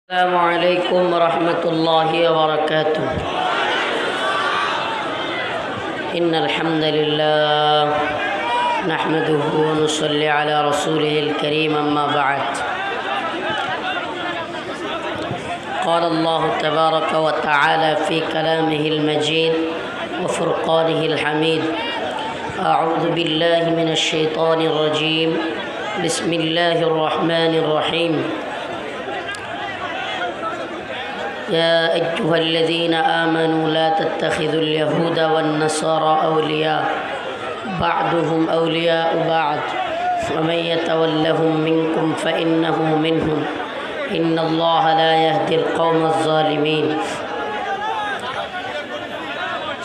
السلام عليكم ورحمة الله وبركاته. إن الحمد لله نحمده ونصلي على رسوله الكريم. أما بعد، قال الله تبارك وتعالى في كلامه المجيد وفرقانه الحميد: أعوذ بالله من الشيطان الرجيم. بسم الله الرحمن الرحيم. يا أيها الذين آمنوا لا تتخذوا اليهود والنصارى أولياء بعضهم أولياء بعض ومن يتولهم منكم فإنه منهم إن الله لا يهدي القوم الظالمين.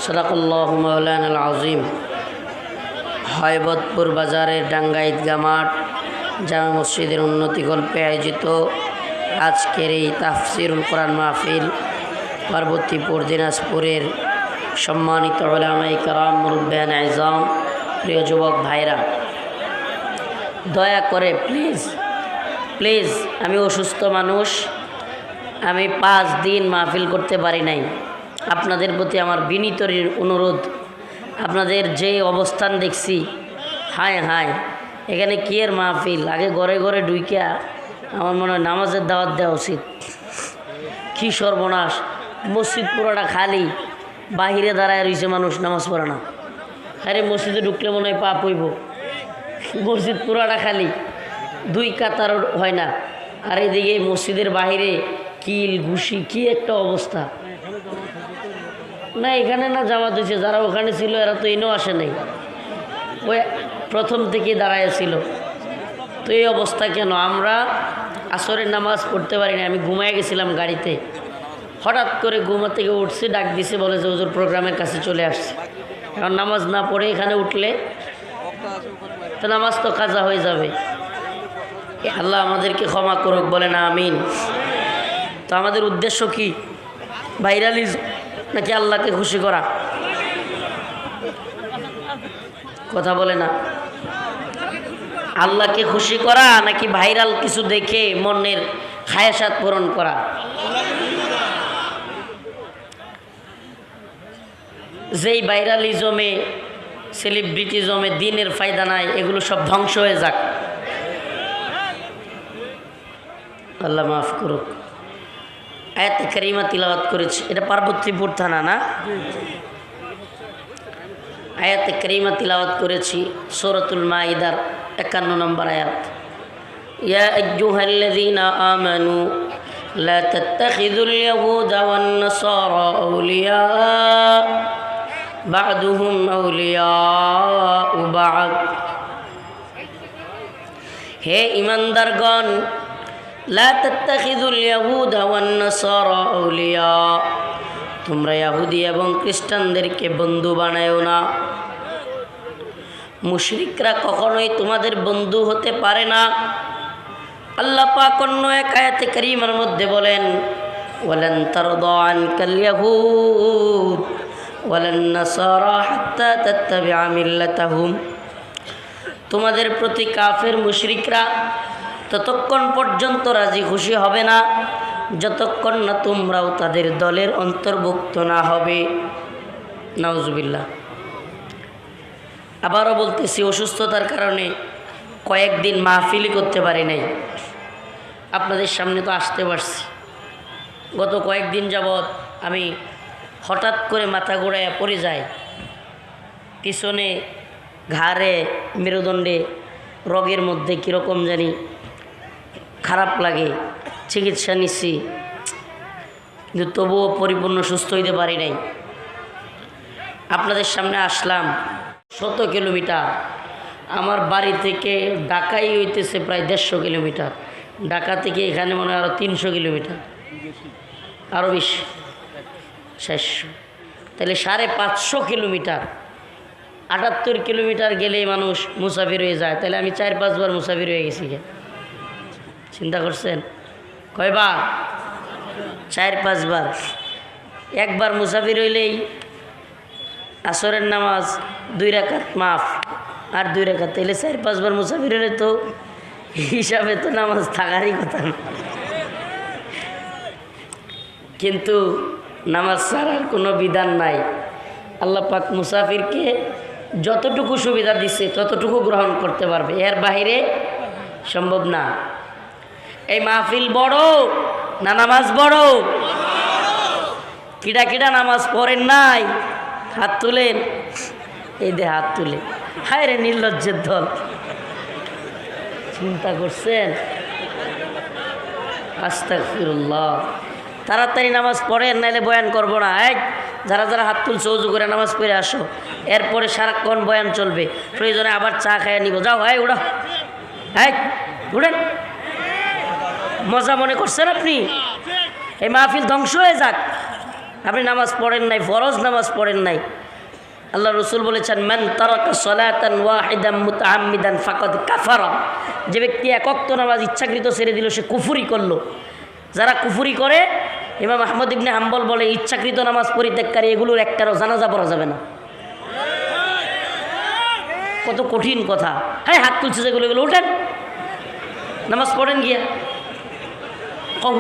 صدق الله مولانا العظيم. হায়বতপুর বাজারের ডাঙ্গা ঈদগাহ মাঠ জামে মসজিদের উন্নতি কল্পে আয়োজিত আজকের এই তাফসিরুল কোরআন মাহফিল পার্বতীপুর দিনাজপুরের সম্মানিত উলামায়ে কেরাম, মুরব্বিয়ান আযম, প্রিয় যুবক ভাইরা, দয়া করে প্লিজ আমি অসুস্থ মানুষ, আমি 5 দিন মাহফিল করতে পারি নাই। আপনাদের প্রতি আমার বিনীত অনুরোধ, আপনাদের যে অবস্থান দেখছি, হায় এখানে কি এর মাহফিল, আগে ঘরে ঘরে ঢুইকা আমার মনে হয় নামাজের দাওয়াত দেওয়া উচিত। কী সর্বনাশ, মসজিদ পুরোটা খালি, বাহিরে দাঁড়ায় রয়েছে মানুষ, নামাজ পড়ে না। আরে মসজিদে ঢুকলে মনে হয় পাপ হইব। মসজিদ পুরোটা খালি, 2 কাতার হয় না। আর এদিকে মসজিদের বাহিরে কিল ঘুষি, কি একটা অবস্থা। না এখানে না জামাত হয়েছে, যারা ওখানে ছিল এরা তো এনেও আসে নাই, ওই প্রথম থেকে দাঁড়ায় ছিল। তো এই অবস্থা কেন? আমরা আসরের নামাজ পড়তে পারি না। আমি ঘুমায় গেছিলাম গাড়িতে, হঠাৎ করে ঘুমা থেকে উঠছি, ডাক দিছে, বলে যে হুজুর প্রোগ্রামের কাছে চলে আসছে। এখন নামাজ না পড়ে এখানে উঠলে তো নামাজ তো কাজা হয়ে যাবে। আল্লাহ আমাদেরকে ক্ষমা করুক, বলে না আমিন। তো আমাদের উদ্দেশ্য কি? ভাইরালিজ নাকি আল্লাহকে খুশি করা? কথা বলে না। আল্লাহকে খুশি করা নাকি ভাইরাল কিছু দেখে মনের খায়াসাত পূরণ করা? যেই ভাইরালিজমে, সেলিব্রিটিজমে দিনের ফায়দা নাই, এগুলো সব ধ্বংস হয়ে যাক। আল্লাহ মাফ করুক। আয়াতে কারিমা তিলাওয়াত করেছি, এটা পার্বতীপুর থানা না? আয়াতে কারিমা তিলাওয়াত করেছি সূরাতুল মাইদার 51 নম্বর আয়াত। ইয়া আইয়ুহাল্লাযীনা আমানু লা তাত্তাখিযুল ইয়াহুদা ওয়ান নাসারা আউলিয়া বা'দুহুম আউলিয়াউ বা'দ। হে ঈমানদারগণ, লা তাত্তাখিযুল ইয়াহুদা ওয়ান নাসারা আউলিয়া, তোমরা ইহুদি এবং খ্রিস্টানদেরকে বন্ধু বানায়ও না। মুশরিকরা কখনোই তোমাদের বন্ধু হতে পারে না। আল্লাহ পাক অন্য এক আয়াতে কারীমার মধ্যে বলেন, ওয়ালান তারদা আনকাল ইয়াহুদ ওয়ালান নাসারা হাত্তা তাত্তাবিআ মিল্লাতাহুম। তোমাদের প্রতি কাফের মুশরিকরা ততক্ষণ পর্যন্ত রাজি খুশি হবে না যতক্ষণ না তোমরাও তাদের দলের অন্তর্ভুক্ত না হবে। নাউজুবিল্লাহ। আবারও বলতেছি, অসুস্থতার কারণে কয়েকদিন মাহফিলই করতে পারি নাই। আপনাদের সামনে তো আসতে পারছি। গত কয়েকদিন যাবৎ আমি হঠাৎ করে মাথা ঘোরাইয়া পড়ে যাই, পিছনে ঘাড়ে মেরুদণ্ডে রগের মধ্যে কীরকম জানি খারাপ লাগে। চিকিৎসা নিচ্ছি, কিন্তু তবুও পরিপূর্ণ সুস্থ হইতে পারি নাই। আপনাদের সামনে আসলাম। 100 কিলোমিটার আমার বাড়ি থেকে ঢাকাই হইতেছে প্রায় 150 কিলোমিটার। ঢাকা থেকে এখানে মনে হয় আরও 300 কিলোমিটার, আরও বেশি, 600, তাহলে 550 কিলোমিটার। 78 কিলোমিটার গেলেই মানুষ মুসাফির হয়ে যায়, তাহলে আমি 4-5 বার মুসাফির হয়ে গেছি। চিন্তা করছেন কয়বার? 4-5 বার। একবার মুসাফির হইলেই আসরের নামাজ 2 রাকাত মাফ, আর 2 রাকাত, তাহলে 4-5 বার মুসাফির হলে তো হিসাবে তো নামাজ থাকারই কথা না। কিন্তু নামাজ ছাড়ার কোনো বিধান নাই। আল্লাহ পাক মুসাফিরকে যতটুকু সুবিধা দিচ্ছে ততটুকু গ্রহণ করতে পারবে, এর বাইরে সম্ভব না। এই মাহফিল বড় না নামাজ বড়? কিডা কিডা নামাজ পড়েন নাই? হাত তুলেন, এই দে হাত তুলে। হায় রে নির্লজ্জের দল, চিন্তা করছেন? আস্তাগফিরুল্লাহ। তাড়াতাড়ি নামাজ পড়েন, নাইলে বয়ান করবো না। এক যারা যারা হাত তুলছে ওযু করে নামাজ পড়ে আসো, এরপরে সারাক্ষণ বয়ান চলবে, প্রয়োজনে আবার চা খাইয়া নিব। যাও, হ্যাঁ উড়া, হ্যাঁ উড়েন। মজা মনে করছেন আপনি? এই মাহফিল ধ্বংস হয়ে যাক, আপনি নামাজ পড়েন নাই, ফরজ নামাজ পড়েন নাই। আল্লাহ রসুল বলেছেন, মান তারাকা সালাতান ওয়াহিদান মুতাআম্মিদান ফাকাদ কাফারা। যে ব্যক্তি এক ওয়াক্ত নামাজ ইচ্ছাকৃত ছেড়ে দিল সে কুফরি করলো। যারা কুফরি করে, ইমাম আহমদ ইবনে হাম্বল বলে, ইচ্ছাকৃত নামাজ পরিত্যাগকারী এগুলোর একটারও জানাজা পড়া যাবে না। কত কঠিন কথা। হ্যাঁ হাত তুলছে যেগুলো, এগুলো উঠেন, নামাজ পড়েন গিয়া।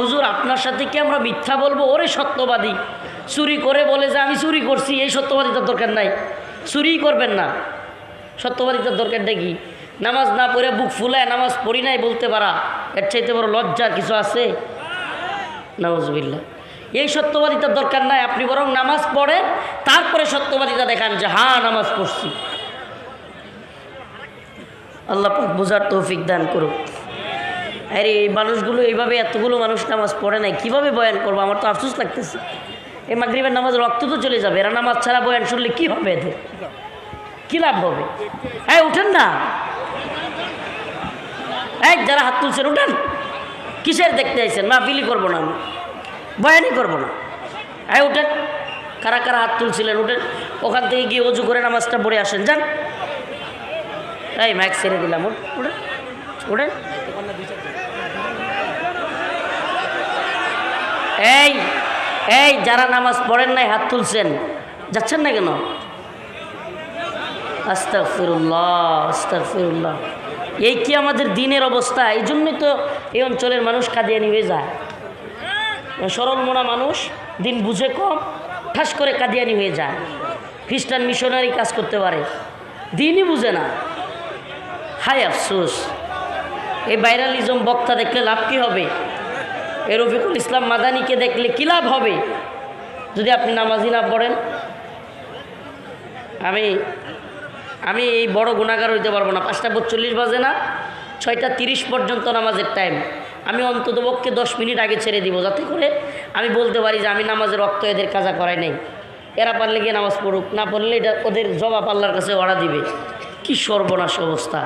হুজুর আপনার সাথে কি আমরা মিথ্যা বলবো? ওরে সত্যবাদী, চুরি করে বলে যে আমি চুরি করছি, এই সত্যবাদিতার দরকার নাই। চুরিই করবেন না, সত্যবাদিতার দরকারটা কি? নামাজ না পড়ে বুক ফুলায় নামাজ পড়ি নাই বলতে পারা, এর চাইতে বড় লজ্জার কিছু আছে? নাউজুবিল্লাহ। এই সত্যবাদিতার দরকার নাই, আপনি বরং নামাজ পড়েন, তারপরে সত্যবাদিতা দেখান যে হ্যাঁ নামাজ পড়ছি। আল্লাহ পাক বোঝার তৌফিক দান করুক। আরে এই মানুষগুলো এইভাবে, এতগুলো মানুষ নামাজ পড়ে নাই, কীভাবে বয়ান করবো? আমার তো আফসোস লাগতেছে। এই মাগরিবের নামাজ রক্ত তো চলে যাবে, এরা নামাজ ছাড়া বয়ান শুনলে কী হবে? এদের কী লাভ হবে? হ্যাঁ উঠেন না, এক যারা হাত তুলছেন উঠেন। কিসের দেখতে আইছেন? মাহফিলই করবো না, আমি বয়ানই করবো না। হ্যাঁ উঠেন, কারা কারা হাত তুলছিলেন উঠেন, ওখান থেকে গিয়ে অজু করে নামাজটা পড়ে আসেন, যান। এই মাইক ছেড়ে দিলাম, উঠেন উঠেন। এই এই যারা নামাজ পড়েন নাই হাত তুলছেন, যাচ্ছেন না কেন? আস্তাগফিরুল্লাহ আস্তাগফিরুল্লাহ। এই কি আমাদের দিনের অবস্থা? এই জন্যই তো এই অঞ্চলের মানুষ কাদিয়ানি হয়ে যায়। সরল মনা মানুষ, দিন বুঝে কম, ঠাস করে কাদিয়ানি হয়ে যায়। খ্রিস্টান মিশনারি কাজ করতে পারে, দিনই বুঝে না। হায় আফসোস। এই ভাইরালিজম বক্তা দেখলে লাভ কী হবে? এই রফিকুল ইসলাম মাদানিকে দেখলে কী লাভ হবে যদি আপনি নামাজি না পড়েন? আমি এই বড় গুনাহগার হইতে পারবো না। 5:45 বাজে না, 6:30 পর্যন্ত নামাজের টাইম। আমি অন্ততপক্ষে 10 মিনিট আগে ছেড়ে দিব, যাতে করে আমি বলতে পারি যে আমি নামাজের রক্ত এদের কাজা করাই নাই। এরা পারলে গিয়ে নামাজ পড়ুক, না পড়লে এটা ওদের জবাব আল্লাহর কাছে ওরা দিবে। কি সর্বনাশ অবস্থা!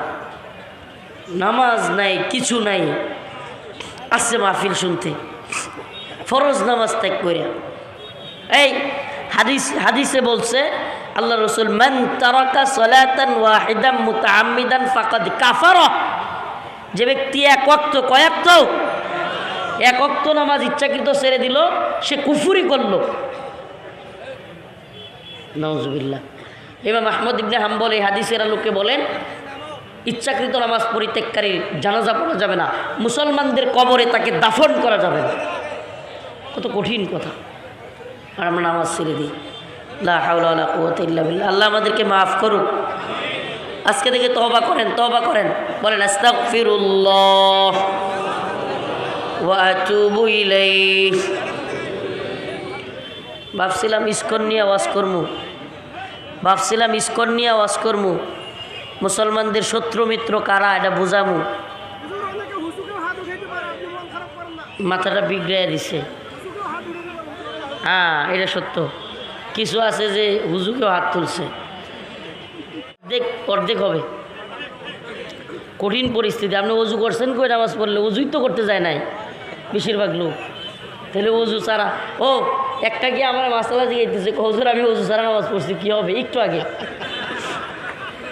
নামাজ নাই, কিছু নাই, আসছে মাহফিল শুনতে, ফরজ নামাজ ত্যাগ করে। এই হাদিসে বলছে আল্লাহ রসুল, মান তারাকা সালাতান ওয়াহিদান মুতাআম্মিদান ফাকাদ কাফারা। যে ব্যক্তি এক ওয়াক্ত নামাজ ইচ্ছাকৃত ছেড়ে দিল সে কুফরি করল। নাউজুবিল্লাহ। ইমাম আহমদ ইবনে হাম্বল এই হাদিসের আলোকে বলেন, ইচ্ছাকৃত নামাজ পরিত্যাগকারী জানাজা পড়া যাবে না, মুসলমানদের কবরে তাকে দাফন করা যাবে না। কত কঠিন কথা! আর আমরা নামাজ ছেড়ে দিই। লা হাওলা ওয়ালা কুওয়াতা ইল্লা বিল্লাহ। আল্লাহ আমাদেরকে মাফ করুক। আজকে থেকে তওবা করেন, বলেন আস্তাগফিরুল্লাহ ওয়া আতুবু ইলাইহি। ভাবছিলাম ইসকন নিয়ে আওয়াজ করমু, মুসলমানদের শত্রু মিত্র কারা এটা বুঝামু। মাথাটা বিগড়াইয়া দিছে। হ্যাঁ এটা সত্য। কিছু আছে যে হুজুকেও হাত তুলছে, অর্ধেক হবে। কঠিন পরিস্থিতি। আপনি অজু করছেন কই? নামাজ পড়লে অজুই তো করতে যায় নাই বেশিরভাগ লোক। তাহলে অজু ছাড়া, ও একটা গিয়ে আমার মাসালা জিগাইতেছে, হুজুর আমি অজু ছাড়া নামাজ পড়ছি, কী হবে? একটু আগে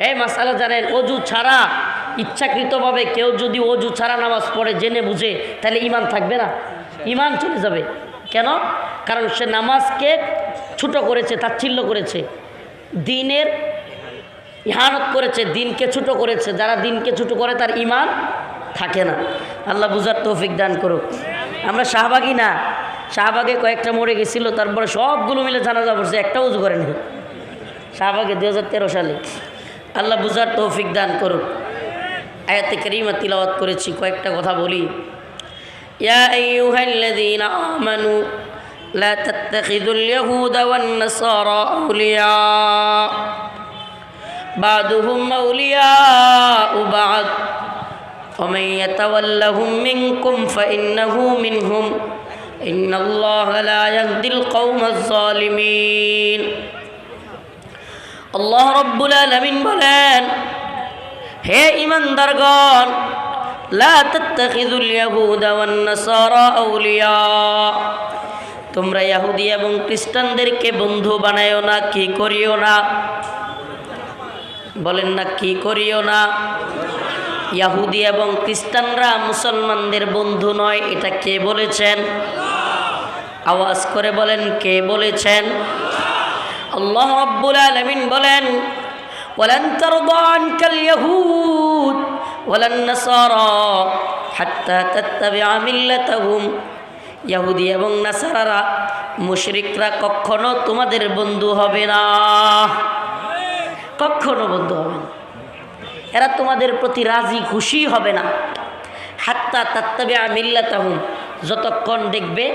এই মাসালা জানেন, অজু ছাড়া ইচ্ছাকৃতভাবে কেউ যদি অজু ছাড়া নামাজ পড়ে জেনে বুঝে, তাহলে ইমান থাকবে না, ইমান চলে যাবে। কেন? কারণ সে নামাজকে ছোট করেছে, তাচ্ছিল্য করেছে, দিনের ইহানত করেছে, দিনকে ছোট করেছে। যারা দিনকে ছোট করে তার ইমান থাকে না। আল্লাহ বুঝার তৌফিক দান করুক। আমরা শাহবাগী না, শাহবাগে কয়েকটা মরে গেছিল, তারপরে সবগুলো মিলে জানাজা পড়ছে, একটা উজু করেনি শাহবাগে 2013 সালে। আল্লাহ বুঝার তৌফিক দান করুন। আয়াতে কারিমা তিলাওয়াত করেছি, কয়েকটা কথা বলি। ইয়া আইয়ুহাল্লাযীনা আমানু লা তাত্তাখিযুল ইয়াহুদা ওয়ান নাসারা আউলিয়া বা'দুহুম আউলিয়াউ বা'দ ওয়া মান ইয়াতাওয়াল্লাহুম মিনকুম ফাইন্নাহু মিনহুম ইন্নাল্লাহা লা ইয়াহদিল কওমাজ যালিমিন। আল্লাহ রাব্বুল আলামিন বলেন, হে ঈমানদারগণ, লা তাত্তাখিযুল ইয়াহুদা ওয়ান নাসারা আউলিয়া, তোমরা ইহুদি এবং খ্রিস্টানদেরকে বন্ধু বানায়ো না। কি করিও না? বলেন না, কি করিও না? ইহুদি এবং খ্রিস্টানরা মুসলমানদের বন্ধু নয়, এটা কে বলেছেন? আওয়াজ করে বলেন, কে বলেছেন? আল্লাহ রাব্বুল আলামিন বলেন, ওয়ালান তারদা আনকাল ইয়াহুদ ওয়ালান নাসারা হাত্তা তাত্তাবিআ মিল্লাতাহুম, ইহুদি এবং নাসারারা, মুশরিকরা কখনো তোমাদের বন্ধু হবে না, কখনো বন্ধু হবে না। এরা তোমাদের প্রতি রাজি খুশি হবে না। হাত্তা তাত্তাবিআ মিল্লাতাহুম, যতক্ষণ দেখবে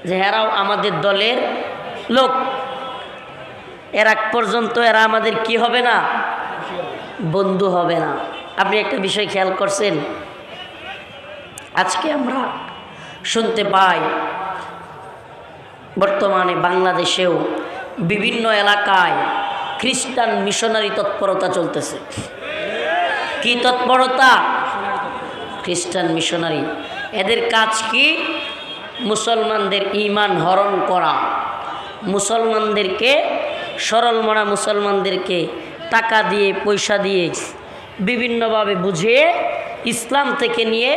যে এরাও আমাদের দলের লোক, এর আগ পর্যন্ত এরা আমাদের কি হবে না? বন্ধু হবে না। আপনি একটা বিষয় খেয়াল করছেন, আজকে আমরা শুনতে পাই বর্তমানে বাংলাদেশেও বিভিন্ন এলাকায় খ্রিস্টান মিশনারি তৎপরতা চলতেছে। কি তৎপরতা? খ্রিস্টান মিশনারি। এদের কাজ কি? মুসলমানদের ঈমান হরণ করা, মুসলমানদেরকে, সরল মনা মুসলমানদেরকে টাকা দিয়ে, পয়সা দিয়ে বিভিন্নভাবে বুঝিয়ে ইসলাম থেকে নিয়ে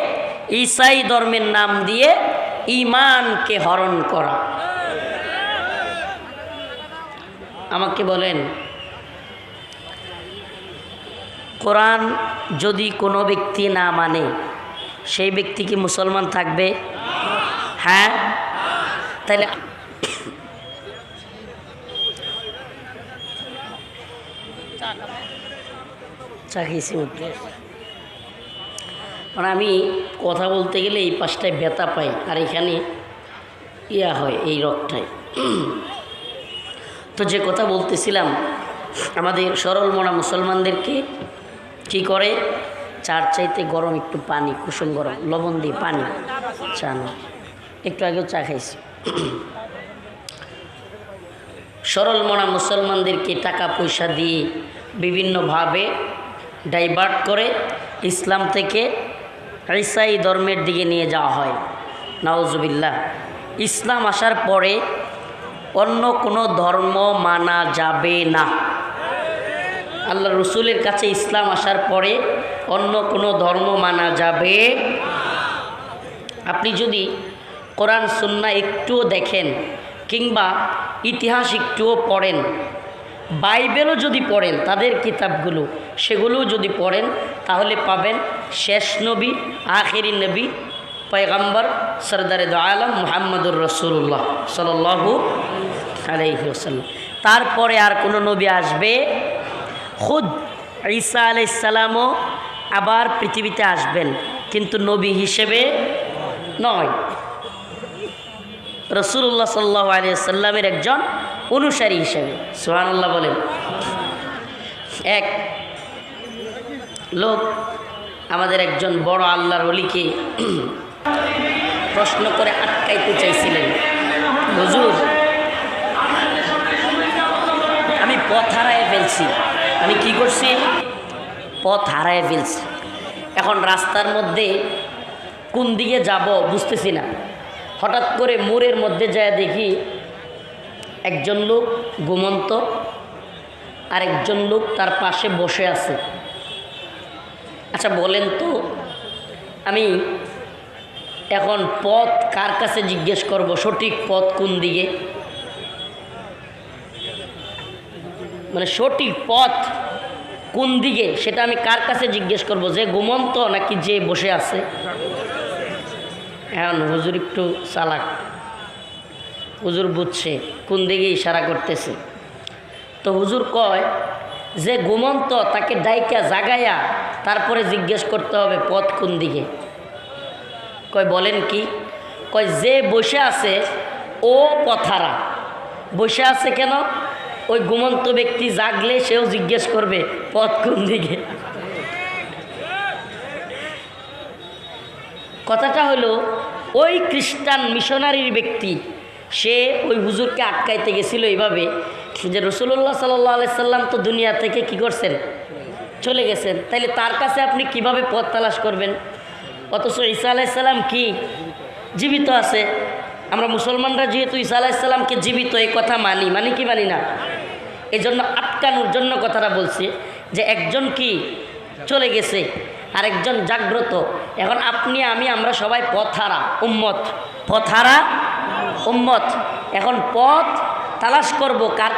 ঈসাই ধর্মের নাম দিয়ে ঈমানকে হরণ করা। আমাকে বলেন, কোরআন যদি কোনো ব্যক্তি না মানে, সেই ব্যক্তি কি মুসলমান থাকবে? হ্যাঁ, তাহলে চা খেয়েছি মধ্যে। মানে আমি কথা বলতে গেলে এই পাশটায় ব্যথা পাই, আর এখানে ইয়া হয় এই রোগটায়। তো যে কথা বলতেছিলাম, আমাদের সরল মনা মুসলমানদেরকে কি করে? চার চাইতে গরম একটু পানি, কুসুম গরম লবণ দিয়ে পানি, চা না, একটু আগেও চা খাইছি। সরল মনা মুসলমানদেরকে টাকা পয়সা দিয়ে বিভিন্নভাবে ডাইভার্ট করে ইসলাম থেকে ঈসাই ধর্মের দিকে নিয়ে যাওয়া হয়। নাউজুবিল্লাহ। ইসলাম আসার পরে অন্য কোনো ধর্ম মানা যাবে না। আল্লাহ রসুলের কাছে ইসলাম আসার পরে অন্য কোনো ধর্ম মানা যাবে। আপনি যদি কোরআন সুন্নাহ একটুও দেখেন, কিংবা ইতিহাস একটুও পড়েন, বাইবেলও যদি পড়েন, তাদের কিতাবগুলো, সেগুলোও যদি পড়েন, তাহলে পাবেন শেষ নবী, আখেরি নবী, পয়গম্বর সরদারে দো আলম মুহাম্মদুর রাসূলুল্লাহ সাল্লাল্লাহু আলাইহি ওয়াসাল্লাম। তারপরে আর কোনো নবী আসবে? খুদ ঈসা আলাইহিস সালামও আবার পৃথিবীতে আসবেন, কিন্তু নবী হিসেবে নয়, রাসূলুল্লাহ সাল্লাল্লাহু আলাইহি ওয়াসাল্লামের একজন অনুসারী হিসেবে। সুবহানাল্লাহ বলেন। এক লোক আমাদের একজন বড় আল্লাহর ওলিকে প্রশ্ন করে আটকাইতে চাইছিলেন, হুজুর আমি পথ হারায় ফেলছি। আমি কি করছি? পথ হারায় ফেলছি। এখন রাস্তার মধ্যে কোন দিকে যাব বুঝতেছি না। হঠাৎ করে মোড়ের মধ্যে যায় দেখি একজন লোক ঘুমন্ত, আর একজন লোক তার পাশে বসে আছে। আচ্ছা বলেন তো, আমি এখন পথ কার কাছে জিজ্ঞেস করব? সঠিক পথ কোন দিকে? মানে সঠিক পথ কোন দিকে সেটা আমি কার কাছে জিজ্ঞেস করব? যে ঘুমন্ত নাকি যে বসে আছে? এখন হুজুর একটু চালাক, হুজুর বুঝছে কোন দিকে ইশারা করতেছে। তো হুজুর কয় যে ঘুমন্ত তাকে ডাইকা জাগাইয়া তারপরে জিজ্ঞেস করতে হবে পথ কোন দিকে। কয় বলেন কি? কয় যে বসে আছে ও পথারা। বসে আছে কেন? ওই ঘুমন্ত ব্যক্তি জাগলে সেও জিজ্ঞেস করবে পথ কোন দিকে। কথাটা হলো ওই খ্রিস্টান মিশনারির ব্যক্তি সে ওই হুজুরকে আটকাইতে গেছিল এইভাবে যে রাসূলুল্লাহ সাল্লাল্লাহু আলাইহি সাল্লাম তো দুনিয়া থেকে কি করছেন? চলে গেছেন। তাইলে তার কাছে আপনি কিভাবে পথ তালাশ করবেন? অথচ ঈসা আলাইহিস সালাম কি জীবিত আছে। আমরা মুসলমানরা যেহেতু ঈসা আলাইহিস সালামকে জীবিত এই কথা মানি কি মানি না? এই জন্য আটকানোর জন্য কথাটা বলছি যে একজন কি চলে গেছে আর একজন জাগ্রত। এখন আপনি আমরা সবাই পথহারা উম্মত, পথহারা উম্মত। এখন পথ তালাশ করব কার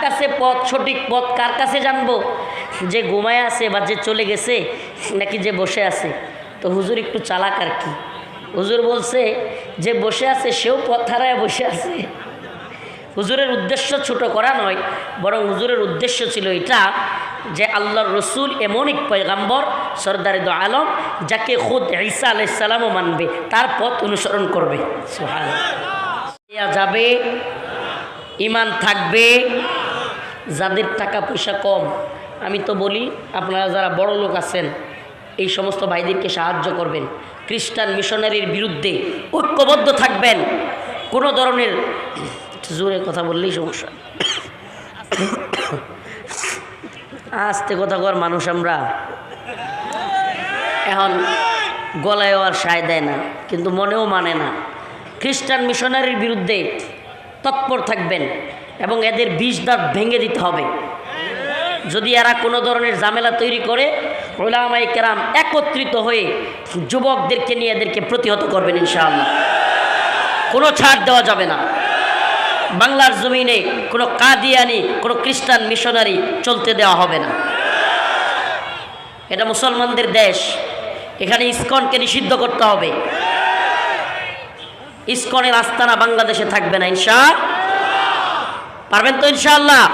কাছে পথ, সঠিক পথ কার কাছে জানবো? যে ঘুমায় আছে বা যে চলে গেছে নাকি যে বসে আছে? তো হুজুর একটু চালাক আর কি। হুজুর বলছে যে বসে আছে সেও পথ হারায় বসে আছে। হুজুরের উদ্দেশ্য ছোট করা নয়, বরং হুজুরের উদ্দেশ্য ছিল এটা যে আল্লাহর রসুল এমন এক পয়গাম্বর সরদারে দো আলম যাকে খুদ ঈসা আলাইহিস সালামও মানবে, তার পথ অনুসরণ করবে। সুবহানাল্লাহ। যাবে, ইমান থাকবে। যাদের টাকা পয়সা কম, আমি তো বলি আপনারা যারা বড় লোক আছেন এই সমস্ত ভাইদেরকে সাহায্য করবেন। খ্রিস্টান মিশনারির বিরুদ্ধে ঐক্যবদ্ধ থাকবেন। কোনো ধরনের জোরে কথা বললেই সমস্যা। আস্তে কথা কর মানুষ আমরা, এখন গলায়ও আর সায় দেয় না কিন্তু মনেও মানে না। খ্রিস্টান মিশনারির বিরুদ্ধে তৎপর থাকবেন এবং এদের বিষ দাঁত ভেঙে দিতে হবে। যদি এরা কোনো ধরনের ঝামেলা তৈরি করে উলামায়ে কেরাম একত্রিত হয়ে যুবকদেরকে নিয়ে এদেরকে প্রতিহত করবেন ইনশাআল্লাহ। কোনো ছাড় দেওয়া যাবে না। বাংলার জমিনে কোনো কাদিয়ানি, কোনো খ্রিস্টান মিশনারি চলতে দেওয়া হবে না। এটা মুসলমানদের দেশ, এখানে ইসকনকে নিষিদ্ধ করতে হবে। ইসকনের আস্তানা বাংলাদেশে থাকবে না ইনশাআল্লাহ। পারবেন তো ইনশাআল্লাহ?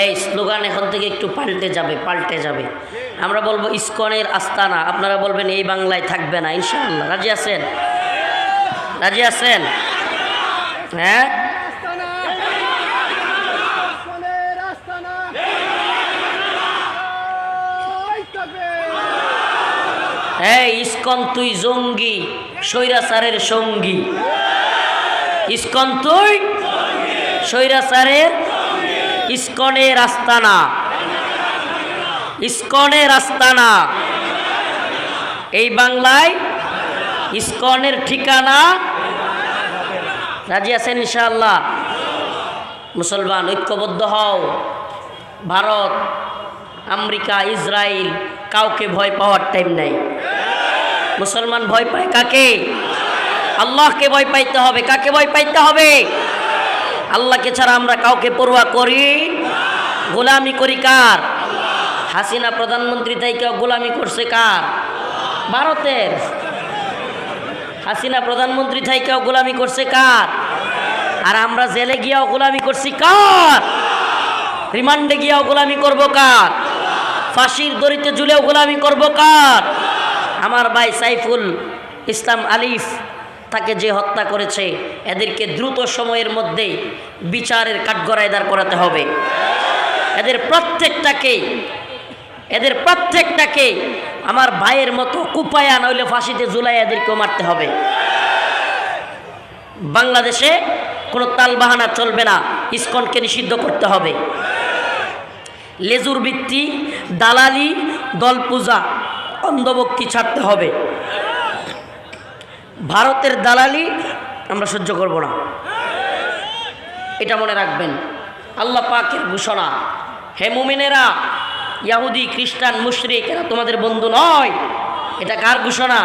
এই স্লোগান এখন থেকে একটু পাল্টে যাবে। আমরা বলবো ইসকনের আস্তানা, আপনারা বলবেন এই বাংলায় থাকবে না ইনশাআল্লাহ। রাজি আছেন? রাজি আছেন? হ্যাঁ, এই ইসকন তুই জঙ্গি, স্বৈরাচারের সঙ্গী। ইসকন তুই স্বৈরাচারের, ইসকনের আস্তানা, ইসকনের আস্তানা এই বাংলায়, ইসকনের ঠিকানা। রাজি আছেন ইনশাআল্লাহ? মুসলমান ঐক্যবদ্ধ হও। ভারত, আমেরিকা, ইসরায়েল কাউকে ভয় পাওয়ার টাইম নাই। মুসলমান ভয় পায় কাকে? আল্লাহকে ভয় পাইতে হবে। কাকে ভয় পাইতে হবে? আল্লাহকে ছাড়া আমরা কাউকে পরোয়া করি? গোলামি করি কার? হাসিনা প্রধানমন্ত্রী থেকে গোলামি করছে কার? ভারতের। হাসিনা প্রধানমন্ত্রী থেকে গোলামি করছে কার? আর আমরা জেলে গিয়াও গোলামি করছি কার? রিমান্ডে গিয়াও গোলামি করব কার? ফাঁসির দড়িতে ঝুলেও গোলামি করব কার? আমার ভাই সাইফুল ইসলাম আলিফ তাকে যে হত্যা করেছে এদেরকে দ্রুত সময়ের মধ্যে বিচারের কাঠগড়ায় দাঁড় করাতে হবে। এদের প্রত্যেকটাকে আমার ভাইয়ের মতো কুপায়া নইলে ফাঁসিতে ঝুলাই এদেরকেও মারতে হবে। বাংলাদেশে কোনো তালবাহানা চলবে না। ইসকনকে নিষিদ্ধ করতে হবে। লেজুর ভিত্তি, দালালি, দল পূজা, অন্ধভক্তি ছাড়তে হবে। ভারতের দালালি আমরা সহ্য করব না, এটা মনে রাখবেন। আল্লাহ পাকের ঘোষণা, হে মুমিনেরা ইহুদি খ্রিস্টান মুশরিক এরা তোমাদের বন্ধু নয়। এটা কার ঘোষণা?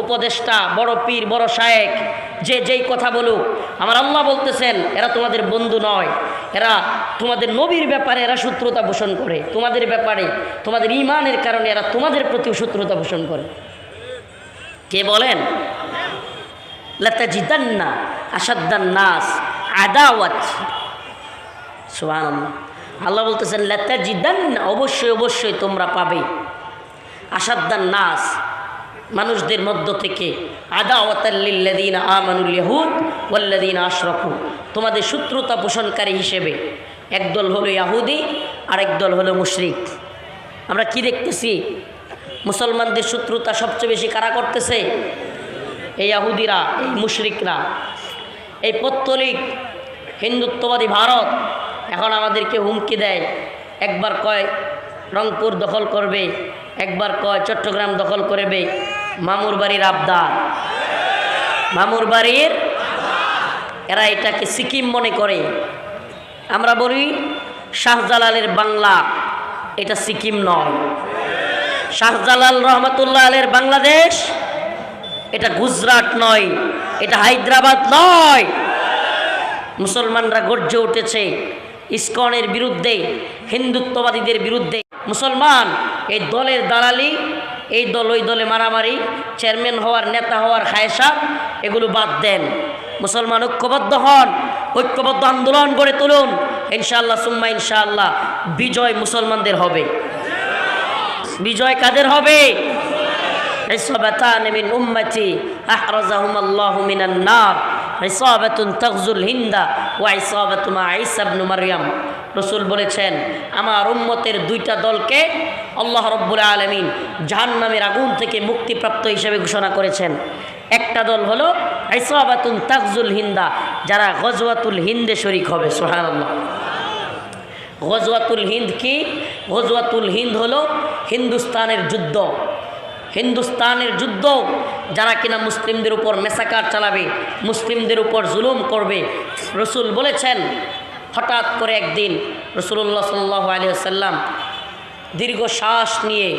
উপদেষ্টা, বড় পীর, বড় শায়েখ, যে যেই কথা বলুক, আমার আল্লাহ বলতেছেন এরা তোমাদের বন্ধু নয়। এরা তোমাদের নবীর ব্যাপারে এরা শত্রুতা পোষণ করে, তোমাদের ব্যাপারে তোমাদের ঈমানের কারণে এরা তোমাদের প্রতি শত্রুতা পোষণ করে। কে বলেন? লাতাজিদান্না আশাদ্দান নাস আদাওয়াত। সুবহানাল্লাহ। আল্লাহ বলতেছেন লাতাজিদান্না, অবশ্যই অবশ্যই তোমরা পাবে, আশাদ্দান নাস, মানুষদের মধ্য থেকে, আদাওয়াতাল লিল্লাযীনা আমানুল ইয়াহুদ ওয়াল্লাযীনা আশরাকু, তোমাদের শত্রুতা পোষণকারী হিসেবে একদল হলো ইহুদি আর একদল হলো মুশরিক। আমরা কি দেখতেছি? মুসলমানদের শত্রুতা সবচেয়ে বেশি কারা করতেছে? এই ইহুদিরা, এই মুশরিকরা। এই পৌত্তলিক হিন্দুত্ববাদী ভারত এখন আমাদেরকে হুমকি দেয়। একবার কয় রংপুর দখল করবে, একবার কয় চট্টগ্রাম দখল করবে। মামুর বাড়ির আবদার, মামুর বাড়ির, এরা এটাকে সিকিম মনে করে। আমরা বলি শাহজালালের বাংলা, এটা সিকিম নয়। শাহজালাল রহমতুল্লাহ আলের বাংলাদেশ, এটা গুজরাট নয়, এটা হায়দ্রাবাদ নয়। মুসলমানরা গর্জে উঠেছে ইসকনের বিরুদ্ধে, হিন্দুত্ববাদীদের বিরুদ্ধে। মুসলমান এই দলের দালালি, এই দল ওই দলে মারামারি, চেয়ারম্যান হওয়ার, নেতা হওয়ার খায়সা, এগুলো বাদ দেন। মুসলমান ঐক্যবদ্ধ হন, ঐক্যবদ্ধ আন্দোলন গড়ে তুলুন। ইনশাআল্লাহ সুম্মা ইনশাআল্লাহ বিজয় মুসলমানদের হবে। বিজয় কাদের হবে? ইসাবাতান মিন উম্মতি আহরাজাহুমাল্লাহু মিনান নার, ইসাবাতুন তাগজুল হিন্দা ওয়া ইসাবাতু মা ঈসা ইবনে মারইয়াম। রাসূল বলেছেন আমার উম্মতের দুইটা দলকে আল্লাহ রাব্বুল আলামিন জাহান্নামের আগুন থেকে মুক্তিপ্রাপ্ত হিসেবে ঘোষণা করেছেন। একটা দল হলো ইসাবাতুন তাগজুল হিন্দা, যারা গজওয়াতুল হিন্দে শরীক হবে। সুবহানাল্লাহ। গজওয়াতুল হিন্দ কি? গজওয়াতুল হিন্দ হলো হিন্দুস্তানের যুদ্ধ। হিন্দুস্তানের যুদ্ধ, যারা কিনা মুসলিমদের উপর মেসাকার চালাবে, মুসলিমদের উপর জুলুম করবে। রসুল বলেছেন হঠাৎ করে একদিন রাসূলুল্লাহ সাল্লাল্লাহু আলাইহি ওয়াসাল্লাম দীর্ঘ শ্বাস নিয়ে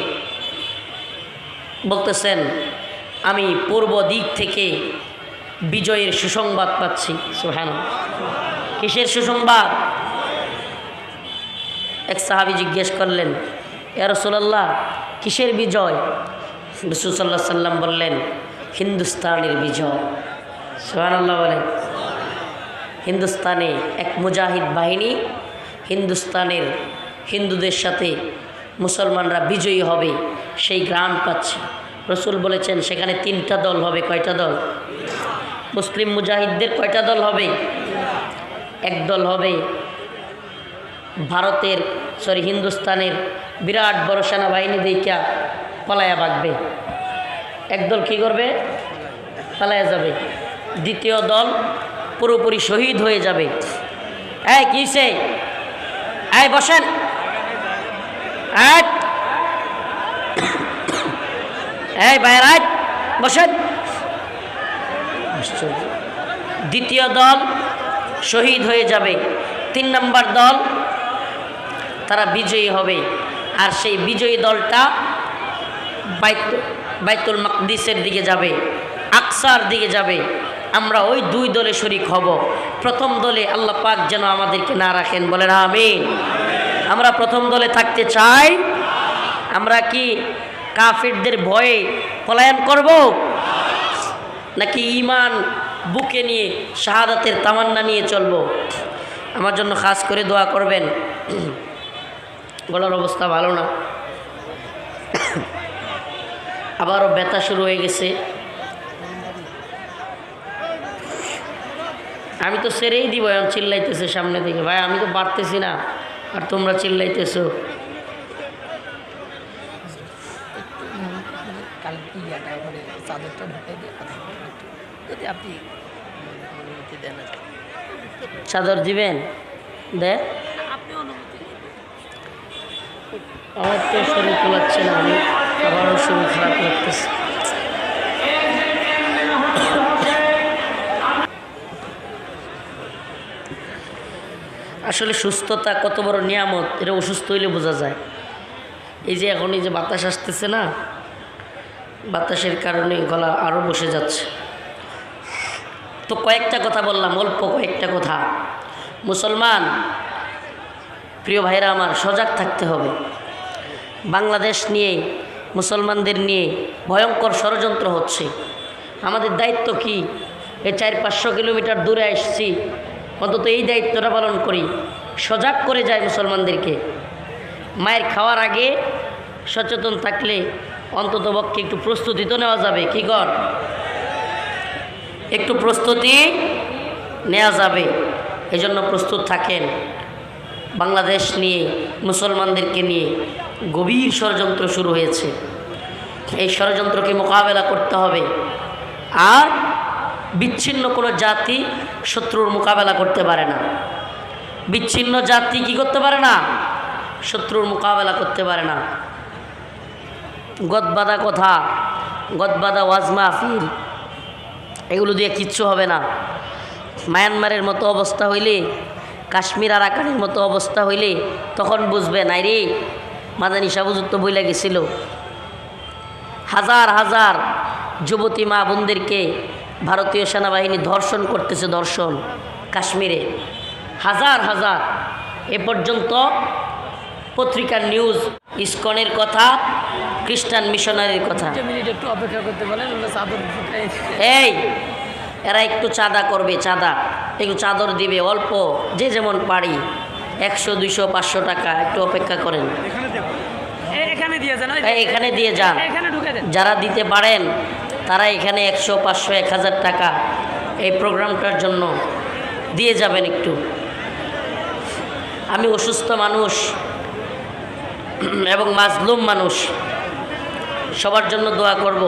বলতেছেন আমি পূর্ব দিক থেকে বিজয়ের সুসংবাদ পাচ্ছি। সুবহানাল্লাহ। কিসের সুসংবাদ? এক সাহাবী জিজ্ঞেস করলেন ইয়া রাসূলুল্লাহ কিসের বিজয়? রাসূল সাল্লাল্লাহু আলাইহি ওয়াসাল্লাম বললেন হিন্দুস্তানের বিজয়। সুবহানাল্লাহ বলেন। হিন্দুস্তানে এক মুজাহিদ বাহিনী, হিন্দুস্তানের হিন্দুদের সাথে মুসলমানরা বিজয়ী হবে, সেই গ্রাম পাচ্ছে। রসুল বলেছেন সেখানে তিনটা দল হবে। কয়টা দল? মুসলিম মুজাহিদদের কয়টা দল হবে? এক দল হবে ভারতের হিন্দুস্তানের বিরাট বড় সেনাবাহিনী দেখা পলায়া বাগবে। একদল কি করবে? পালায়া যাবে। দ্বিতীয় দল পুরোপুরি শহীদ হয়ে যাবে। এই কিসে? এই বসেন। এই বাইরে বসেন। দ্বিতীয় দল শহীদ হয়ে যাবে। 3 নম্বর দল তারা বিজয়ী হবে, আর সেই বিজয়ী দলটা বাইতুল মাকদিসের দিকে যাবে, আকসার দিকে যাবে। আমরা ওই 2 দলে শরীক হব। প্রথম দলে আল্লাহ পাক যেন আমাদেরকে না রাখেন, বলেন আমিন। আমরা প্রথম দলে থাকতে চাই। আমরা কি কাফিরদের ভয়ে পলায়ন করব, নাকি ঈমান বুকে নিয়ে শাহাদাতের তামান্না নিয়ে চলব? আমার জন্য খাস করে দোয়া করবেন। গলার অবস্থা ভালো না, আবারও ব্যথা শুরু হয়ে গেছে। আমি তো ছেড়েই দিব, এখন চিল্লাইতেছে সামনে থেকে, ভাই আমি তো পারতেছি না, আর তোমরা চিল্লাইতেছো। চাদর দিবেন? দেন। আমার তো শরীর কুলাচ্ছে না, আমি আবারও শরীর খারাপ লাগতেছে। আসলে সুস্থতা কত বড় নিয়ামত এটা অসুস্থ হইলে বোঝা যায়। এই যে এখন এই যে বাতাস আসতেছে না, বাতাসের কারণে গলা আরও বসে যাচ্ছে। তো কয়েকটা কথা বললাম, অল্প কয়েকটা কথা। মুসলমান প্রিয় ভাইরা আমার, সজাগ থাকতে হবে। বাংলাদেশ নিয়ে, মুসলমানদের নিয়ে ভয়ঙ্কর ষড়যন্ত্র হচ্ছে। আমাদের দায়িত্ব কি? এই 400-500 কিলোমিটার দূরে আসছি, অন্তত এই দায়িত্বটা পালন করি, সজাগ করে যায় মুসলমানদেরকে। মায়ের খাওয়ার আগে সচেতন থাকলে অন্তত পক্ষে একটু প্রস্তুতি তো নেওয়া যাবে। কি কর, একটু প্রস্তুতি নেওয়া যাবে। এজন্য প্রস্তুত থাকেন। বাংলাদেশ নিয়ে, মুসলমানদেরকে নিয়ে গভীর ষড়যন্ত্র শুরু হয়েছে। এই ষড়যন্ত্রকে মোকাবেলা করতে হবে। আর বিচ্ছিন্ন কোনো জাতি শত্রুর মোকাবেলা করতে পারে না। বিচ্ছিন্ন জাতি কি করতে পারে না? শত্রুর মোকাবেলা করতে পারে না। গদবাদা কথা, গদবাদা ওয়াজ মাহফিল, এগুলো দিয়ে কিচ্ছু হবে না। মায়ানমারের মতো অবস্থা হইলে, কাশ্মীর আরাকানের মতো অবস্থা হইলে তখন বুঝবেন, আই রে মাদানী সাবুজুর তো বইলা গেছিল। হাজার হাজার যুবতী মা বোনদেরকে ভারতীয় সেনাবাহিনী ধর্ষণ করতেছে, ধর্ষণ কাশ্মীরে হাজার হাজার। এ পর্যন্ত পত্রিকার নিউজ, ইসকনের কথা, খ্রিস্টান মিশনারির কথা। একটু অপেক্ষা করতে বলেন, এই এরা একটু চাঁদা করবে, চাঁদা একটু চাদর দিবে অল্প, যে যেমন পারি, 100, 200, 500 টাকা। একটু অপেক্ষা করেন, এখানে দিয়ে যান। যারা দিতে পারেন তারা এখানে 100, 500, 1000 টাকা এই প্রোগ্রামটার জন্য দিয়ে যাবেন একটু। আমি অসুস্থ মানুষ এবং মাজলুম মানুষ, সবার জন্য দোয়া করব।